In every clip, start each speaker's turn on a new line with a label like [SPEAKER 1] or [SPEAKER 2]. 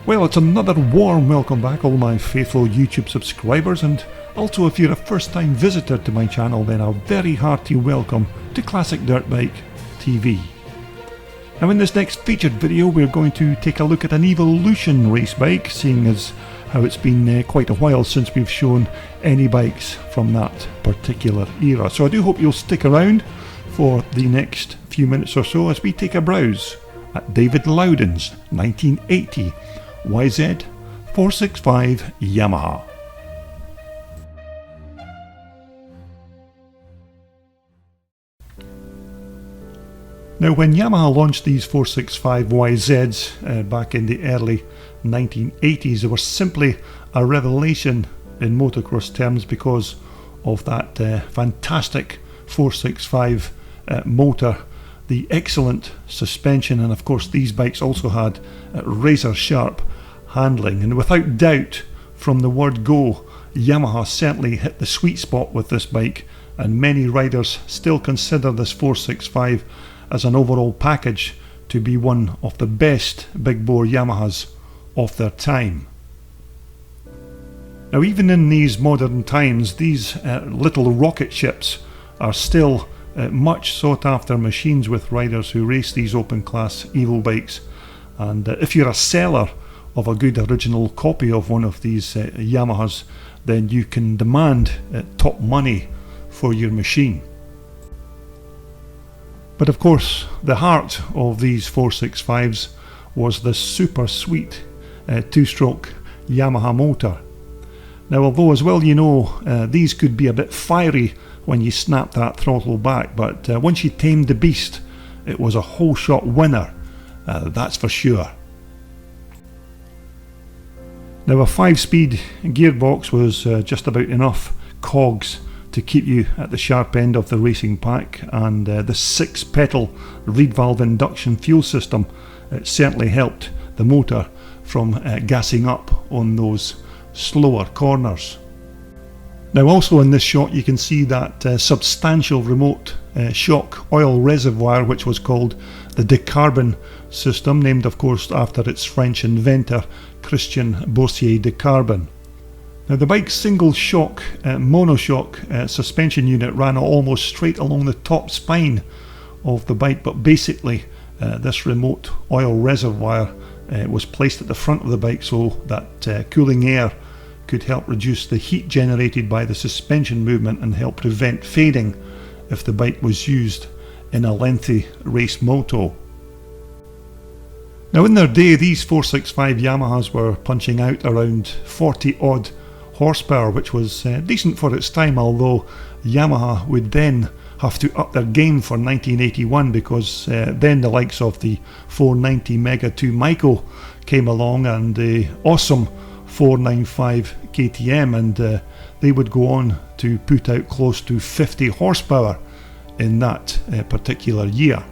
[SPEAKER 1] Well, it's another warm welcome back, all my faithful YouTube subscribers, and also if you're a first time visitor to my channel, then a very hearty welcome to Classic Dirt Bike TV. Now in this next featured video we're going to take a look at an Evolution race bike, seeing as how it's been quite a while since we've shown any bikes from that particular era. So I do hope you'll stick around for the next few minutes or so as we take a browse at David Loudon's 1980 YZ465 Yamaha. Now when Yamaha launched these 465 YZs back in the early 1980s, they were simply a revelation in motocross terms because of that fantastic 465 motor, the excellent suspension, and of course these bikes also had razor sharp handling. And without doubt, from the word go, Yamaha certainly hit the sweet spot with this bike, and many riders still consider this 465 as an overall package to be one of the best big bore Yamahas of their time. Now even in these modern times, these little rocket ships are still much sought after machines with riders who race these open class Evo bikes, and if you're a seller of a good original copy of one of these Yamahas, then you can demand top money for your machine. But of course the heart of these 465s was the super sweet two-stroke Yamaha motor. Now although, as well you know, these could be a bit fiery when you snap that throttle back, but once you tamed the beast, it was a whole shot winner, that's for sure. Now a 5-speed gearbox was just about enough cogs to keep you at the sharp end of the racing pack, and the 6-pedal reed valve induction fuel system certainly helped the motor from gassing up on those slower corners. Now also in this shot you can see that substantial remote shock oil reservoir, which was called the Decarbon system, named of course after its French inventor Christian Boursier Decarbon. Now the bike's single shock monoshock suspension unit ran almost straight along the top spine of the bike, but basically this remote oil reservoir was placed at the front of the bike so that cooling air could help reduce the heat generated by the suspension movement and help prevent fading if the bike was used in a lengthy race moto. Now in their day, these 465 Yamahas were punching out around 40 odd horsepower, which was decent for its time, although Yamaha would then have to up their game for 1981 because then the likes of the 490 Mega 2 Micro came along and the awesome 495 KTM, and they would go on to put out close to 50 horsepower in that particular year.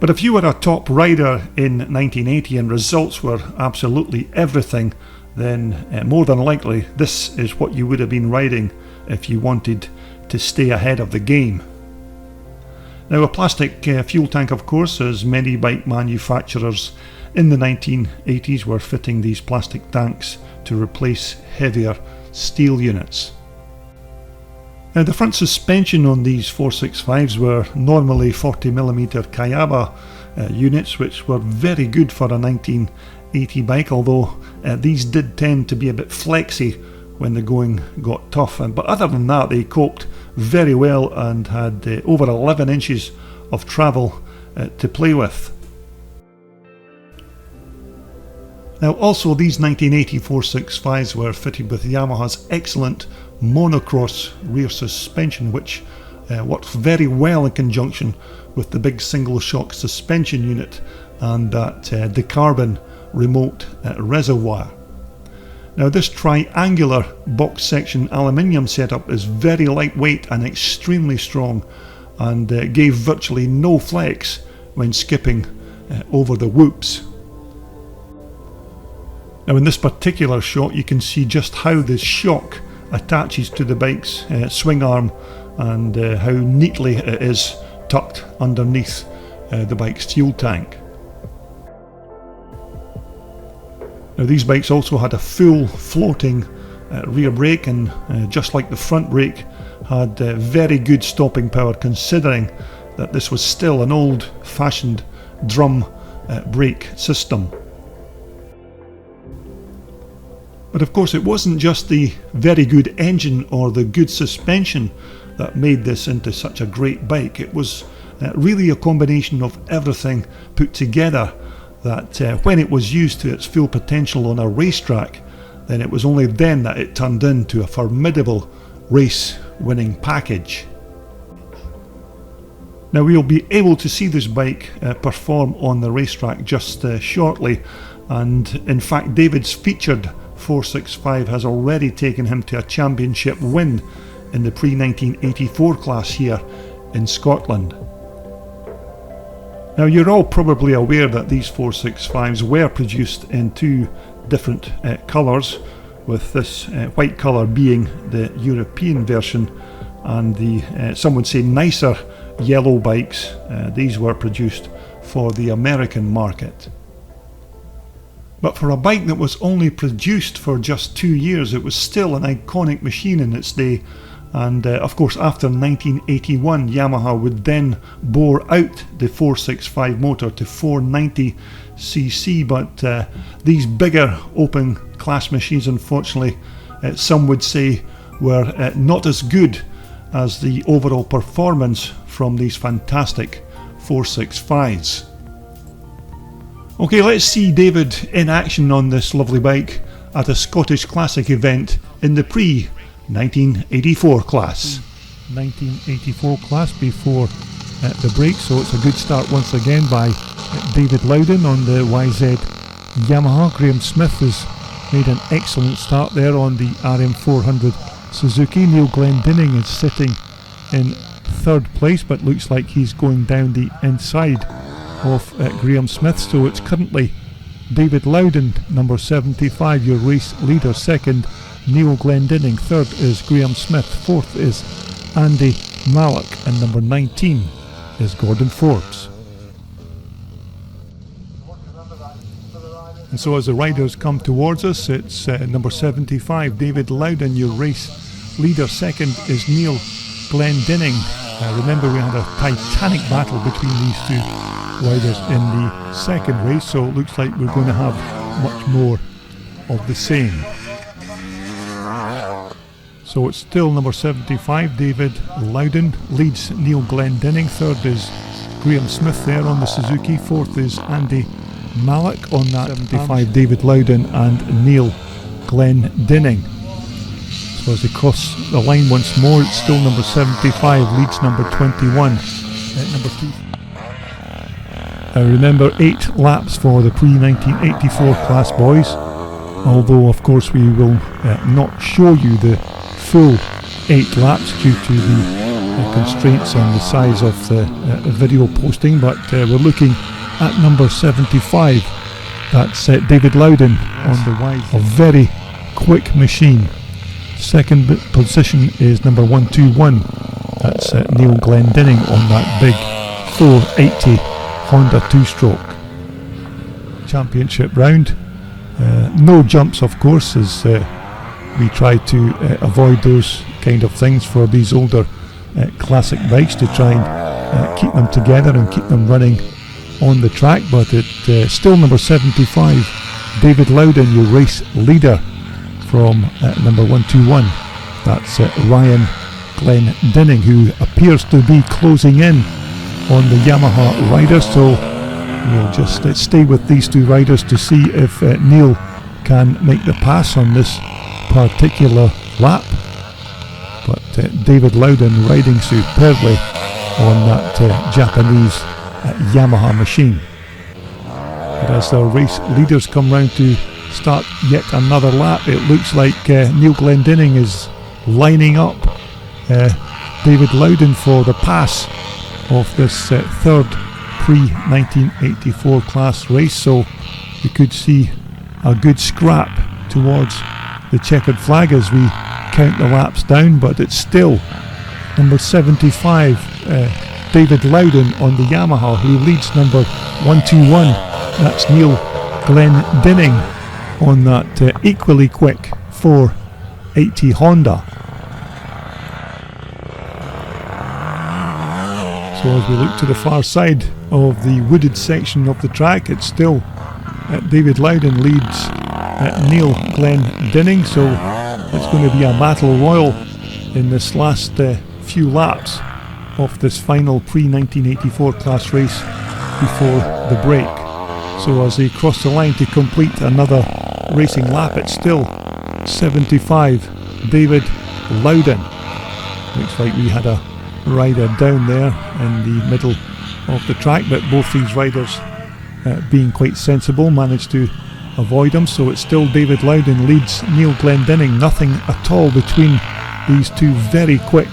[SPEAKER 1] But if you were a top rider in 1980 and results were absolutely everything, then more than likely this is what you would have been riding if you wanted to stay ahead of the game. Now a plastic fuel tank, of course, as many bike manufacturers in the 1980s were fitting these plastic tanks to replace heavier steel units. Now the front suspension on these 465s were normally 40mm Kayaba units, which were very good for a 1980 bike, although these did tend to be a bit flexy when the going got tough. But other than that, they coped very well and had over 11 inches of travel to play with. Now also these 1980 465s were fitted with Yamaha's excellent monocross rear suspension, which works very well in conjunction with the big single shock suspension unit and that Decarbon remote reservoir. Now this triangular box section aluminium setup is very lightweight and extremely strong, and gave virtually no flex when skipping over the whoops. Now in this particular shot you can see just how the shock attaches to the bike's swing arm and how neatly it is tucked underneath the bike's fuel tank. Now these bikes also had a full floating rear brake, and just like the front brake, had very good stopping power, considering that this was still an old-fashioned drum brake system. But of course it wasn't just the very good engine or the good suspension that made this into such a great bike. It was really a combination of everything put together that when it was used to its full potential on a racetrack, then it was only then that it turned into a formidable race winning package. Now we'll be able to see this bike perform on the racetrack just shortly, and in fact David's featured 465 has already taken him to a championship win in the pre-1984 class here in Scotland. Now you're all probably aware that these 465s were produced in two different colours, with this white colour being the European version, and the some would say nicer yellow bikes, these were produced for the American market. But for a bike that was only produced for just 2 years, it was still an iconic machine in its day. And of course after 1981 Yamaha would then bore out the 465 motor to 490cc, but these bigger open class machines, unfortunately, some would say were not as good as the overall performance from these fantastic 465s. Okay, let's see David in action on this lovely bike at a Scottish Classic event in the pre-1984 class. 1984 class before the break, so it's a good start once again by David Loudon on the YZ Yamaha. Graham Smith has made an excellent start there on the RM400 Suzuki. Neil Glendinning is sitting in third place, but looks like he's going down the inside of Graham Smith, so it's currently David Loudon, number 75, your race leader. Second, Neil Glendinning. Third is Graham Smith. Fourth is Andy Malik, and number 19 is Gordon Forbes. And so as the riders come towards us, it's number 75, David Loudon, your race leader. Second is Neil Glendinning. Remember, we had a titanic battle between these two riders in the second race, so it looks like we're going to have much more of the same. So it's still number 75, David Loudon, leads Neil Glendinning. Third is Graham Smith there on the Suzuki. Fourth is Andy Malik on that 75, David Loudon and Neil Glendinning. So as they cross the line once more, it's still number 75, leads number 21 at number 2. Remember, 8 laps for the pre-1984 class, boys, although of course we will not show you the full 8 laps due to the constraints on the size of the video posting, but we're looking at number 75. That's David Loudon on the wide, a very quick machine. Second position is number 121. That's Neil Glendinning on that big 480 Honda 2-stroke. Championship round. No jumps, of course, as we try to avoid those kind of things for these older classic bikes, to try and keep them together and keep them running on the track. But it's still number 75, David Loudon, your race leader, from number 121. That's Ryan Glendinning, who appears to be closing in on the Yamaha riders, so we'll just stay with these two riders to see if Neil can make the pass on this particular lap. But David Loudon riding superbly on that Japanese Yamaha machine. But as the race leaders come round to start yet another lap, it looks like Neil Glendinning is lining up David Loudon for the pass of this third pre-1984 class race, so we could see a good scrap towards the checkered flag as we count the laps down. But it's still number 75, David Loudon on the Yamaha, who leads number 121. That's Neil Glendinning on that equally quick 480 Honda. So as we look to the far side of the wooded section of the track, it's still David Loudon leads Neil Glendinning, so it's going to be a battle royal in this last few laps of this final pre-1984 class race before the break. So as they cross the line to complete another racing lap, it's still 75 David Loudon. Looks like we had a rider down there in the middle of the track, but both these riders being quite sensible managed to avoid him. So it's still David Loudon leads Neil Glendinning, nothing at all between these two very quick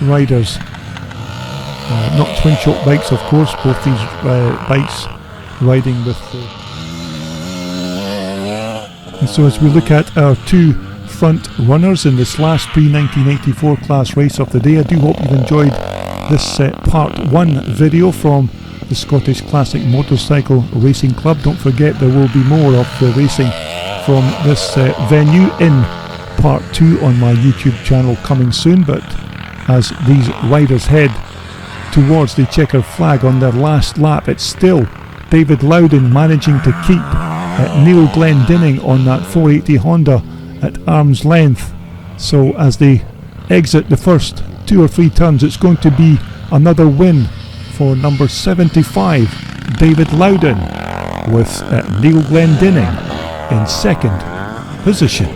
[SPEAKER 1] riders. Not twin choke bikes, of course, both these bikes riding with and so as we look at our two front runners in this last pre-1984 class race of the day, I do hope you've enjoyed this part 1 video from the Scottish Classic Motorcycle Racing Club. Don't forget there will be more of the racing from this venue in part 2 on my YouTube channel coming soon, but as these riders head towards the checkered flag on their last lap, it's still David Loudon managing to keep Neil Glendinning on that 480 Honda at arm's length. So as they exit the first 2 or 3 turns, it's going to be another win for number 75 David Loudon, with Neil Glendinning in second position.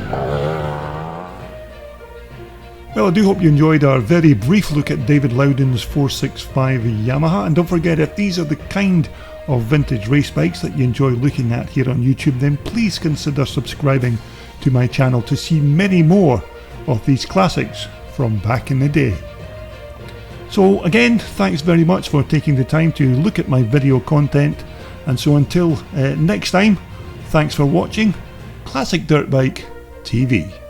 [SPEAKER 1] Well, I do hope you enjoyed our very brief look at David Loudon's 465 Yamaha, and don't forget, if these are the kind of vintage race bikes that you enjoy looking at here on YouTube, then please consider subscribing to my channel to see many more of these classics from back in the day. So again, thanks very much for taking the time to look at my video content, and so until next time, thanks for watching Classic Dirt Bike TV.